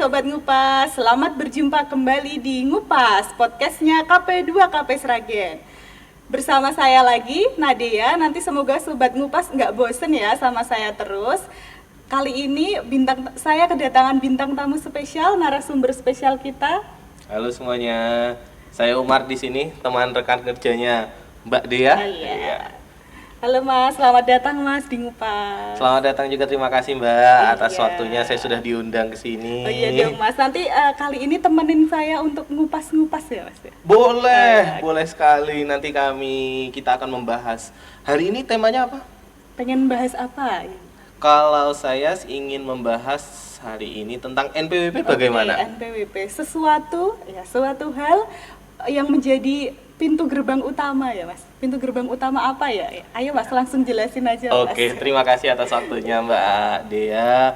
Sobat Ngupas, selamat berjumpa kembali di Ngupas, podcastnya KP2 KP Sragen. Bersama saya lagi, Nadia. Nanti semoga Sobat Ngupas nggak bosen ya sama saya terus. Kali ini saya kedatangan bintang tamu spesial, narasumber spesial kita. Halo semuanya, saya Umar di sini, teman rekan kerjanya Mbak Dea. Iya. Halo Mas, selamat datang Mas di Ngupas. Selamat datang juga, terima kasih Mbak atas waktunya, saya sudah diundang ke sini. Oh iya dong Mas, nanti kali ini temenin saya untuk ngupas-ngupas ya Mas? Boleh sekali. Nanti kita akan membahas. Hari ini temanya apa? Pengen bahas apa? Kalau saya ingin membahas hari ini tentang NPWP bagaimana? NPWP, suatu hal yang menjadi pintu gerbang utama ya Mas. Pintu gerbang utama apa ya? Ayo Mas, langsung jelasin aja Mas. Oke, terima kasih atas waktunya Mbak Dea.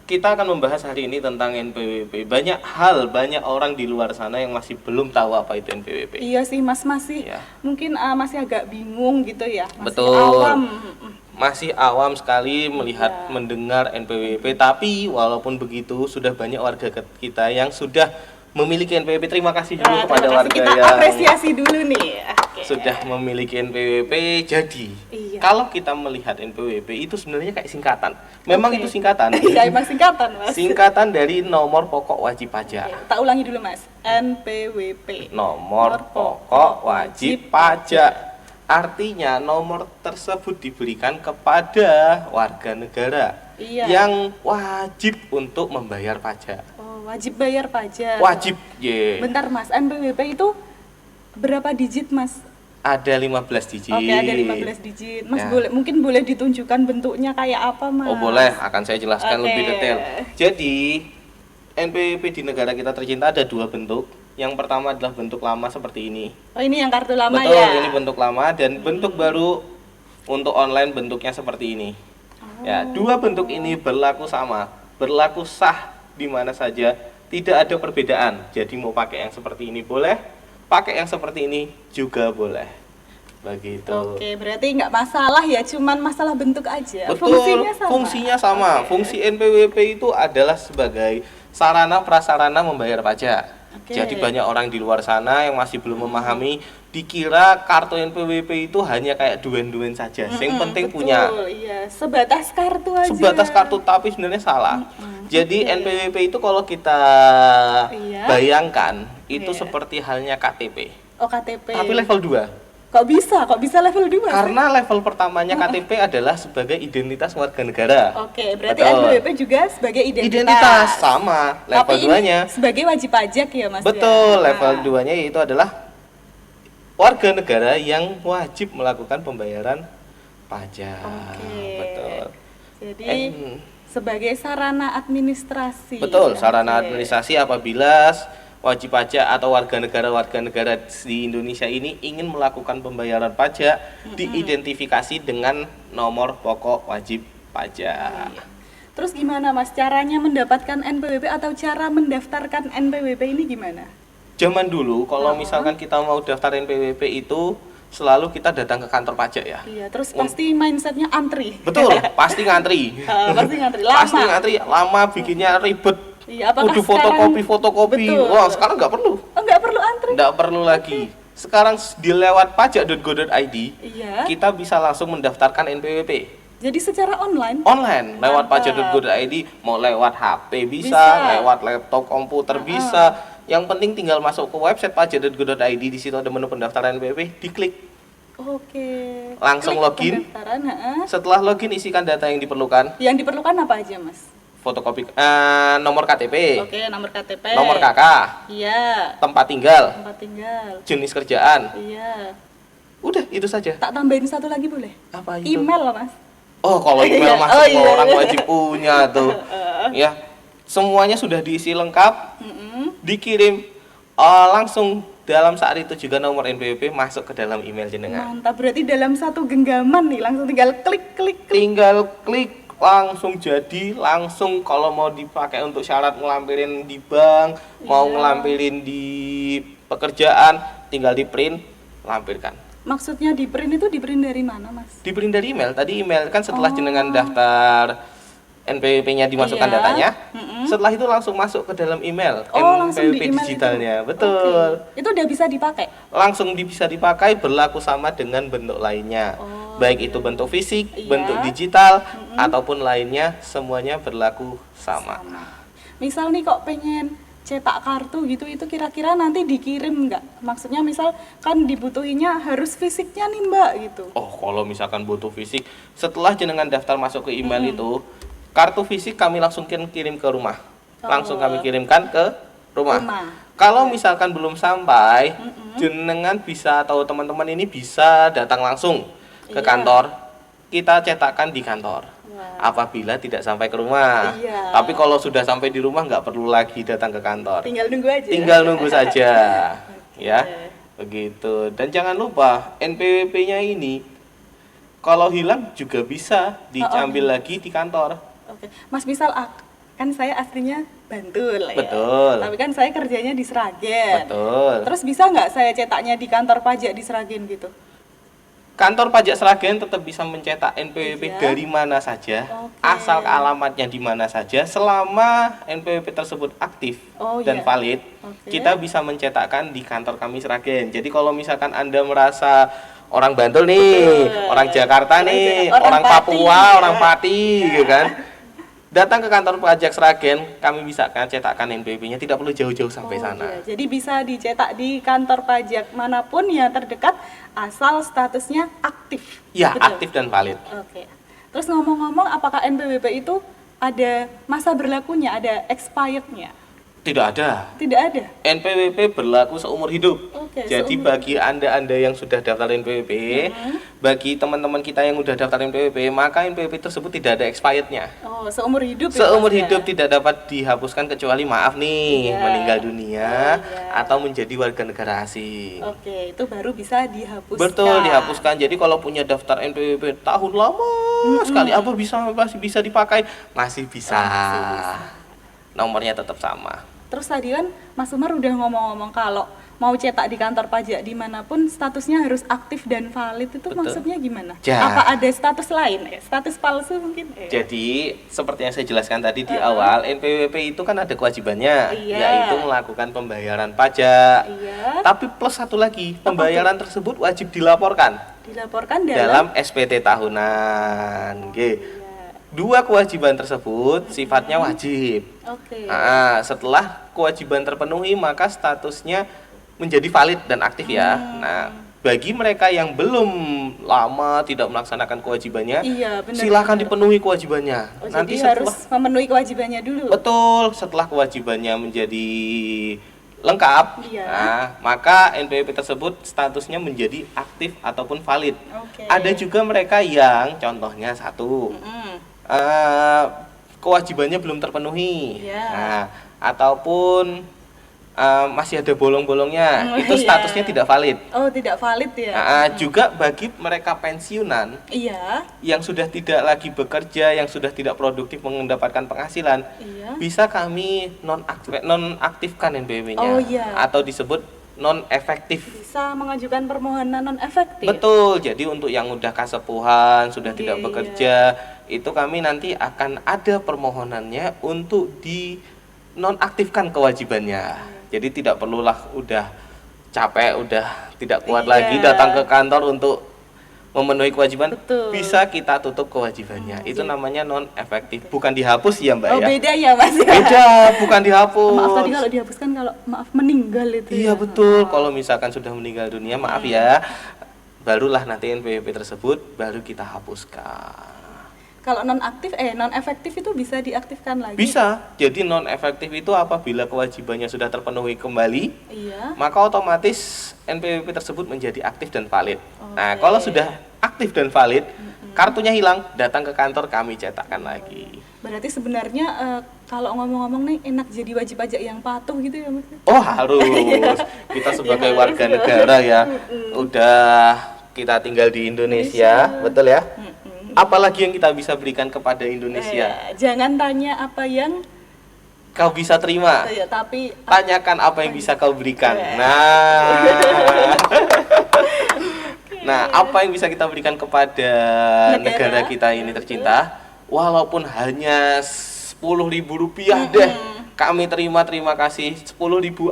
Kita akan membahas hari ini tentang NPWP. Banyak orang di luar sana yang masih belum tahu apa itu NPWP. Iya sih Mas, mungkin masih agak bingung gitu ya. Masih awam. Masih awam sekali mendengar NPWP. Tapi walaupun begitu, sudah banyak warga kita yang sudah memiliki NPWP. Terima kasih dulu kepada warga kita yang apresiasi dulu nih. Sudah memiliki NPWP. Jadi kalau kita melihat NPWP itu sebenarnya kayak singkatan. Memang itu singkatan. Iya, emang singkatan Mas. Singkatan dari nomor pokok wajib pajak. Tak ulangi dulu Mas. NPWP. Nomor pokok wajib pajak. Artinya nomor tersebut diberikan kepada warga negara yang wajib untuk membayar pajak. Wajib bayar pajak. Wajib, Bentar Mas, NPWP itu berapa digit Mas? Ada 15 digit. Oke, ada 15 digit. Mas mungkin boleh ditunjukkan bentuknya kayak apa Mas? Oh boleh, akan saya jelaskan lebih detail. Jadi NPWP di negara kita tercinta ada dua bentuk. Yang pertama adalah bentuk lama seperti ini. Oh ini yang kartu lama. Betul, ya? Ini bentuk lama dan bentuk baru untuk online bentuknya seperti ini. Ya, dua bentuk ini berlaku sama, berlaku sah di mana saja, tidak ada perbedaan. Jadi mau pakai yang seperti ini boleh, pakai yang seperti ini juga boleh. Begitu. Oke, berarti nggak masalah ya, cuman masalah bentuk aja. Betul, fungsinya sama. Fungsi NPWP itu adalah sebagai sarana prasarana membayar pajak. Jadi banyak orang di luar sana yang masih belum memahami, dikira kartu NPWP itu hanya kayak duen-duen saja. Yang penting punya. Iya, sebatas kartu aja. Sebatas kartu, tapi sebenarnya salah. Jadi NPWP itu kalau kita bayangkan itu seperti halnya KTP. Oh, KTP. Tapi level 2. Kok bisa level 2? Karena level pertamanya KTP adalah sebagai identitas warga negara. Oke, berarti NPWP juga sebagai identitas sama. Level 2-nya sebagai wajib pajak ya Mas. Betul, level 2-nya itu adalah warga negara yang wajib melakukan pembayaran pajak. Betul. Jadi sebagai sarana administrasi. Betul, sarana administrasi apabila wajib pajak atau warga negara di Indonesia ini ingin melakukan pembayaran pajak diidentifikasi dengan nomor pokok wajib pajak. Terus gimana Mas caranya mendapatkan NPWP atau cara mendaftarkan NPWP ini gimana? Zaman dulu kalau misalkan kita mau daftar NPWP itu selalu kita datang ke kantor pajak ya. Iya, terus pasti mindsetnya antri. Betul, pasti ngantri. Pasti ngantri lama. Pasti ngantri lama, bikinnya ribet. Iya, udah fotokopi. Wah, sekarang nggak perlu. Nggak perlu antri. Nggak perlu lagi. Sekarang dilewat pajak.go.id, kita bisa langsung mendaftarkan NPWP. Jadi secara online? Online, lewat pajak.go.id, mau lewat HP bisa, lewat laptop, komputer bisa. Yang penting tinggal masuk ke website pajak.go.id, di situ ada menu pendaftaran NPWP, diklik. Oke. Langsung login. Setelah login, isikan data yang diperlukan. Yang diperlukan apa aja, Mas? Fotokopi nomor KTP. Oke, nomor KTP. Nomor KK. Iya. Tempat tinggal. Jenis kerjaan. Iya. Udah, itu saja. Tak tambahin satu lagi boleh? Apa itu? Email lah, Mas. Oh, kalau email masuk semua orang wajib punya tuh. Ya. Semuanya sudah diisi lengkap. Dikirim langsung dalam saat itu juga nomor NPWP masuk ke dalam email jenengan. Mantap, berarti dalam satu genggaman nih langsung tinggal klik. Tinggal klik langsung jadi, langsung kalau mau dipakai untuk syarat ngelampirin di bank, mau ngelampirin di pekerjaan, tinggal di print, lampirkan. Maksudnya di print itu di print dari mana, Mas? Di print dari email. Tadi email kan setelah jenengan daftar NPWP-nya dimasukkan Iya. datanya. Mm-mm. Setelah itu langsung masuk ke dalam email Langsung di NPWP email digitalnya. itu. Betul. Oke. Itu udah bisa dipakai. Langsung bisa dipakai, berlaku sama dengan bentuk lainnya. Baik itu bentuk fisik, Iya. bentuk digital, ataupun lainnya, semuanya berlaku sama. Misal nih kok pengen cetak kartu gitu, itu kira-kira nanti dikirim nggak? Maksudnya misal kan dibutuhinnya harus fisiknya nih mbak gitu. Oh, kalau misalkan butuh fisik, setelah jenengan daftar masuk ke email itu, kartu fisik kami langsung kirim ke rumah. Langsung kami kirimkan ke rumah. Kalau misalkan belum sampai, jenengan bisa atau teman-teman ini bisa datang langsung ke kantor. Kita cetakkan di kantor. Apabila tidak sampai ke rumah. Iya. Tapi kalau sudah sampai di rumah nggak perlu lagi datang ke kantor. Tinggal nunggu aja. Tinggal nunggu saja. Ya. Begitu. Dan jangan lupa NPWP-nya ini kalau hilang juga bisa diambil lagi di kantor. Oke. Mas misal kan saya aslinya Bantul ya. Betul. Tapi kan saya kerjanya di Sragen. Betul. Terus bisa nggak saya cetaknya di kantor pajak di Sragen gitu? Kantor pajak Sragen tetap bisa mencetak NPWP Iya. dari mana saja, Oke. asal alamatnya di mana saja, selama NPWP tersebut aktif dan iya. valid, Oke. kita bisa mencetakkan di kantor kami Sragen. Jadi kalau misalkan Anda merasa orang Bantul nih, orang Jakarta nih, orang Pati, Papua, ya. orang Pati, gitu kan, datang ke kantor pajak Sragen, kami bisa cetakkan NPWP-nya, tidak perlu jauh-jauh sampai sana. Iya. Jadi bisa dicetak di kantor pajak manapun yang terdekat asal statusnya aktif. Ya, Betul? aktif dan valid. Oke. Terus ngomong-ngomong, apakah NPWP itu ada masa berlakunya, ada expired-nya? Tidak ada. Tidak ada. NPWP berlaku seumur hidup. Oke, Jadi seumur bagi Anda yang sudah daftar NPWP, bagi teman-teman kita yang sudah daftar NPWP, maka NPWP tersebut tidak ada expired-nya. Oh, seumur hidup. ya, Seumur Mas, ya? hidup tidak dapat dihapuskan kecuali maaf nih, Iya. meninggal dunia Iya. atau menjadi warga negara asing. Oke, itu baru bisa dihapuskan. Betul, dihapuskan. Jadi kalau punya daftar NPWP tahun lama sekali, apa masih bisa dipakai? Masih bisa. Nomornya tetap sama. Terus tadi kan Mas Umar udah ngomong-ngomong kalau mau cetak di kantor pajak dimanapun statusnya harus aktif dan valid, itu Betul. maksudnya gimana? Ja. Apa ada status lain? Status palsu mungkin? Jadi seperti yang saya jelaskan tadi di awal, NPWP itu kan ada kewajibannya, Iya. yaitu melakukan pembayaran pajak. Iya. Tapi plus satu lagi, pembayaran tersebut wajib dilaporkan Dilaporkan dalam SPT tahunan. Oke. Dua kewajiban tersebut sifatnya wajib. Oke. Nah, setelah kewajiban terpenuhi, maka statusnya menjadi valid dan aktif ya. Nah, bagi mereka yang belum lama tidak melaksanakan kewajibannya, Iya, benar. silakan dipenuhi kewajibannya. Oh, Nanti jadi setelah harus memenuhi kewajibannya dulu. betul, setelah kewajibannya menjadi lengkap, Iya. nah, maka NPWP tersebut statusnya menjadi aktif ataupun valid. Oke. Ada juga mereka yang contohnya satu, kewajibannya belum terpenuhi, Iya. nah, ataupun masih ada bolong-bolongnya, itu iya. statusnya tidak valid. Oh, tidak valid ya? Juga bagi mereka pensiunan Iya. yang sudah tidak lagi bekerja, yang sudah tidak produktif mendapatkan penghasilan, Iya. bisa kami nonaktifkan NPWP-nya, Oh, iya. atau disebut non efektif. Bisa mengajukan permohonan non efektif. Betul. Jadi untuk yang udah kasepuhan, sudah tidak Iya. bekerja, itu kami nanti akan ada permohonannya untuk di nonaktifkan kewajibannya. Jadi tidak perlulah udah capek, udah tidak kuat Iya. lagi datang ke kantor untuk memenuhi kewajiban. Betul. Bisa kita tutup kewajibannya. Itu namanya non efektif, bukan dihapus ya Mbak Oh, ya. beda ya Mas ya? Beda, bukan dihapus. Maaf tadi kalau dihapuskan, kalau maaf meninggal itu. Iya ya. betul. Kalau misalkan sudah meninggal dunia, maaf ya, barulah nanti NPWP tersebut baru kita hapuskan. Kalau non efektif itu bisa diaktifkan lagi. Bisa. Jadi non efektif itu apabila kewajibannya sudah terpenuhi kembali, Iya. maka otomatis NPWP tersebut menjadi aktif dan valid. Nah, kalau sudah aktif dan valid, kartunya hilang, datang ke kantor kami cetakkan lagi. Berarti sebenarnya kalau ngomong-ngomong nih enak jadi wajib pajak yang patuh gitu ya Mas? Oh, harus. Kita sebagai warga negara ya, udah kita tinggal di Indonesia, betul ya? Apalagi yang kita bisa berikan kepada Indonesia? Jangan tanya apa yang Kau bisa terima. tapi Tanyakan apa yang bisa kau berikan. Nah, apa yang bisa kita berikan kepada negara kita ini tercinta? walaupun hanya 10.000 rupiah deh, kami terima kasih. 10.000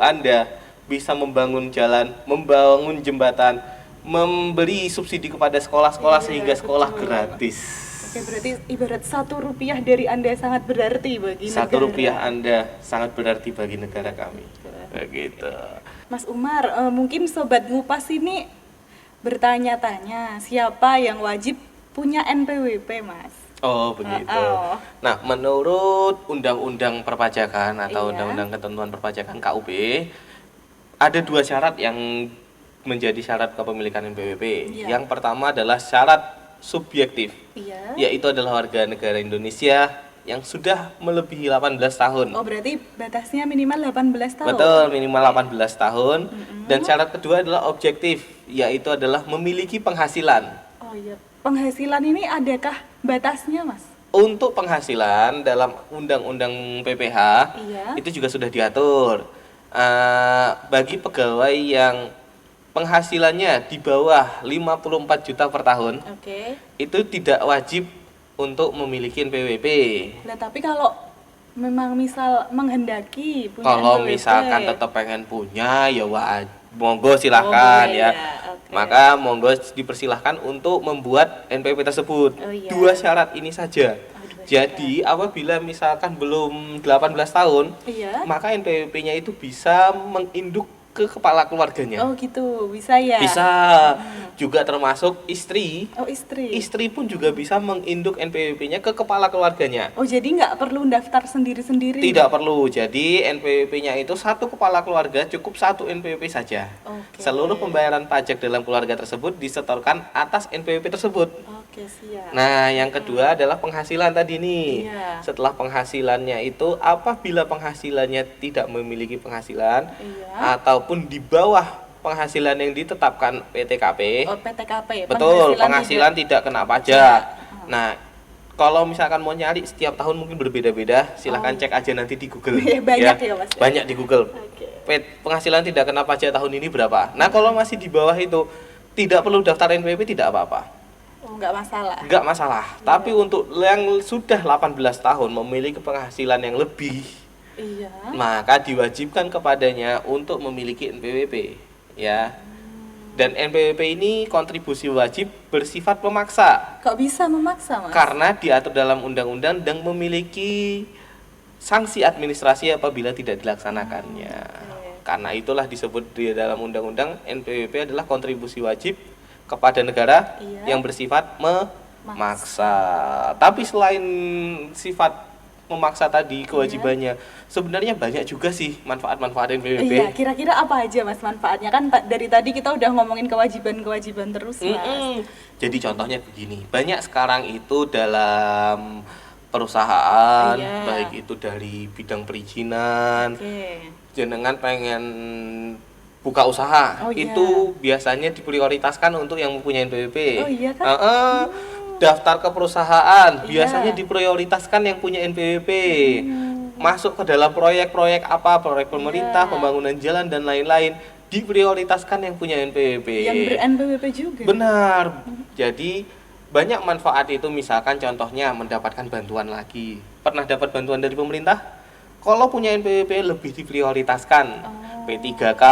Anda bisa membangun jalan, membangun jembatan, memberi subsidi kepada sekolah-sekolah sehingga sekolah gratis. Oke, berarti ibarat 1 rupiah dari Anda sangat berarti bagi negara. 1 rupiah Anda sangat berarti bagi negara kami. Begitu. Mas Umar, mungkin Sobat Ngupas ini bertanya-tanya siapa yang wajib punya NPWP, Mas? Oh begitu. Nah, menurut Undang-Undang Perpajakan atau Undang-Undang Ketentuan Perpajakan KUP, ada 2 syarat yang menjadi syarat kepemilikan NPWP. Yang pertama adalah syarat subjektif, yaitu adalah warga negara Indonesia yang sudah melebihi 18 tahun. Oh, berarti batasnya minimal 18 tahun? Betul, minimal 18 tahun. Dan syarat kedua adalah objektif, yaitu adalah memiliki penghasilan. Oh iya, penghasilan ini adakah batasnya, Mas? Untuk penghasilan dalam Undang-Undang PPH, itu juga sudah diatur. Bagi pegawai yang penghasilannya di bawah 54 juta per tahun, itu tidak wajib untuk memiliki NPWP. Nah, tapi kalau memang misal menghendaki punya kalau NPWP, misalkan tetap pengen punya, ya monggo silahkan ya. Maka monggo dipersilahkan untuk membuat NPWP tersebut. 2 syarat ini saja. Jadi apabila misalkan belum 18 tahun, maka NPWP-nya itu bisa menginduk ke kepala keluarganya. Oh gitu, bisa ya? Bisa. Juga termasuk istri. Oh, istri. Istri pun juga bisa menginduk NPWP-nya ke kepala keluarganya. Oh, jadi nggak perlu daftar sendiri-sendiri? Tidak perlu. Jadi NPWP-nya itu satu kepala keluarga, cukup 1 NPWP saja. Seluruh pembayaran pajak dalam keluarga tersebut disetorkan atas NPWP tersebut. Oke, siap. Nah, yang kedua adalah penghasilan tadi nih. Setelah penghasilannya itu, apabila penghasilannya tidak memiliki penghasilan ataupun di bawah penghasilan yang ditetapkan PTKP. Oh, PTKP. Betul, penghasilan tidak kena pajak. Nah, kalau misalkan mau nyari setiap tahun mungkin berbeda-beda, silahkan cek aja nanti di Google. Banyak ya, Mas? Banyak di Google. Penghasilan tidak kena pajak tahun ini berapa? Nah, kalau masih di bawah itu tidak perlu daftar NPWP, tidak apa-apa. Oh, nggak masalah. Nggak masalah. Tapi untuk yang sudah 18 tahun memiliki penghasilan yang lebih, maka diwajibkan kepadanya untuk memiliki NPWP, ya. Dan NPWP ini kontribusi wajib bersifat memaksa. Kok bisa memaksa, Mas? Karena diatur dalam undang-undang dan memiliki sanksi administrasi apabila tidak dilaksanakannya. Karena itulah disebut di dalam undang-undang NPWP adalah kontribusi wajib kepada negara yang bersifat memaksa. Tapi selain sifat memaksa tadi kewajibannya, sebenarnya banyak juga sih manfaat-manfaat NPWP. Iya, kira-kira apa aja, Mas, manfaatnya? Kan dari tadi kita udah ngomongin kewajiban-kewajiban terus, Mas. Jadi contohnya begini, banyak sekarang itu dalam perusahaan, baik itu dari bidang perizinan, jenengan pengen buka usaha, itu biasanya diprioritaskan untuk yang mempunyai NPWP. Oh iya kan? Daftar ke perusahaan, biasanya diprioritaskan yang punya NPWP. Masuk ke dalam proyek-proyek apa, proyek pemerintah, pembangunan jalan dan lain-lain, diprioritaskan yang punya NPWP. Yang ber-NPWP juga? Benar. Jadi banyak manfaat itu, misalkan contohnya mendapatkan bantuan lagi. Pernah dapat bantuan dari pemerintah? Kalau punya NPWP lebih diprioritaskan. P3K.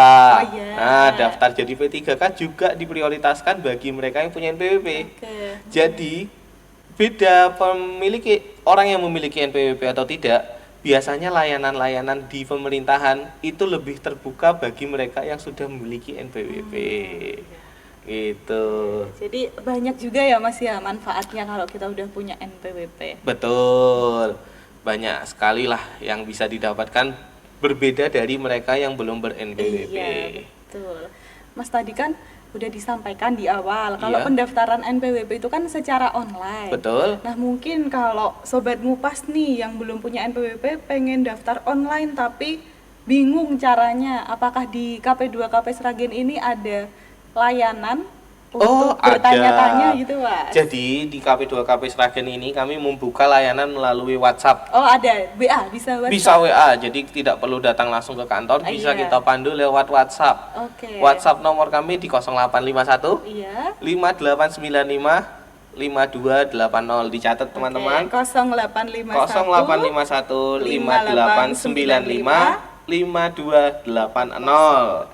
Nah, daftar jadi P3K juga diprioritaskan bagi mereka yang punya NPWP. Jadi beda orang yang memiliki NPWP atau tidak, biasanya layanan-layanan di pemerintahan itu lebih terbuka bagi mereka yang sudah memiliki NPWP. Gitu. Jadi banyak juga ya, Mas, ya manfaatnya kalau kita udah punya NPWP. Betul. Banyak sekali lah yang bisa didapatkan, berbeda dari mereka yang belum ber-NPWP. Iya, betul. Mas, tadi kan udah disampaikan di awal kalau pendaftaran NPWP itu kan secara online. Betul. Nah, mungkin kalau Sobat Ngupas nih yang belum punya NPWP pengen daftar online tapi bingung caranya, apakah di KP2 KP Sragen ini ada layanan untuk bertanya-tanya gitu, Mas? Jadi di KP2 KP Sragen ini kami membuka layanan melalui WhatsApp. Oh, ada WA, bisa WhatsApp? Bisa WA, jadi tidak perlu datang langsung ke kantor, bisa kita pandu lewat WhatsApp. WhatsApp nomor kami di 0851 5895 5280. Dicatat teman-teman. 0851 0851 5895 5280.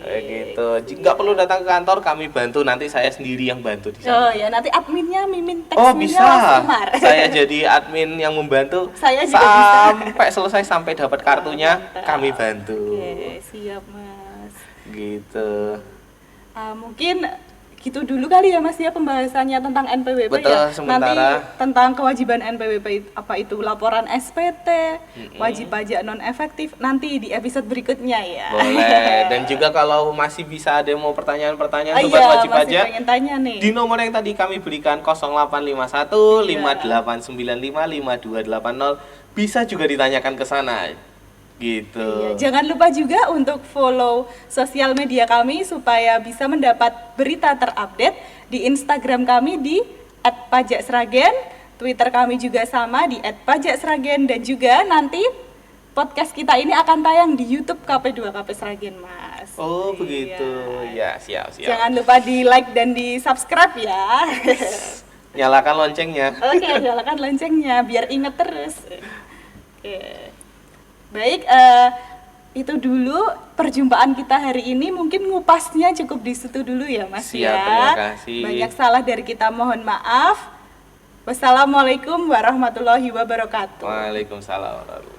Kayak gitu. Nggak perlu datang ke kantor, kami bantu. Nanti saya sendiri yang bantu di sana. Oh ya, nanti adminnya mimin Oh teksnya bisa, Mas Umar. saya jadi admin yang membantu. Saya juga bisa. Sampai selesai, sampai dapat kartunya, Mantap. kami bantu. Oke, siap Mas. Gitu. Mungkin gitu dulu kali ya Mas ya pembahasannya tentang NPWP. Betul, ya. sementara. Nanti tentang kewajiban NPWP apa itu laporan SPT, wajib pajak non efektif nanti di episode berikutnya ya. Boleh. Dan juga kalau masih bisa ada yang mau pertanyaan-pertanyaan sobat iya, wajib masih pajak, pengen tanya nih. di nomor yang tadi kami berikan 0851 5895 5280 bisa juga ditanyakan ke sana. Gitu. Iya, jangan lupa juga untuk follow sosial media kami supaya bisa mendapat berita terupdate di Instagram kami di @pajaksragen, Twitter kami juga sama di @pajaksragen, dan juga nanti podcast kita ini akan tayang di YouTube KP2 KP Sragen, Mas. Oh, Iya. begitu. Ya, siap. Jangan lupa di like dan di subscribe ya. Nyalakan loncengnya. Oke, nyalakan loncengnya biar inget terus. Oke. Baik, itu dulu perjumpaan kita hari ini. Mungkin ngupasnya cukup di situ dulu ya Mas. Siap, ya. terima kasih. Banyak salah dari kita, mohon maaf. Wassalamualaikum warahmatullahi wabarakatuh. Waalaikumsalam warahmatullahi wabarakatuh.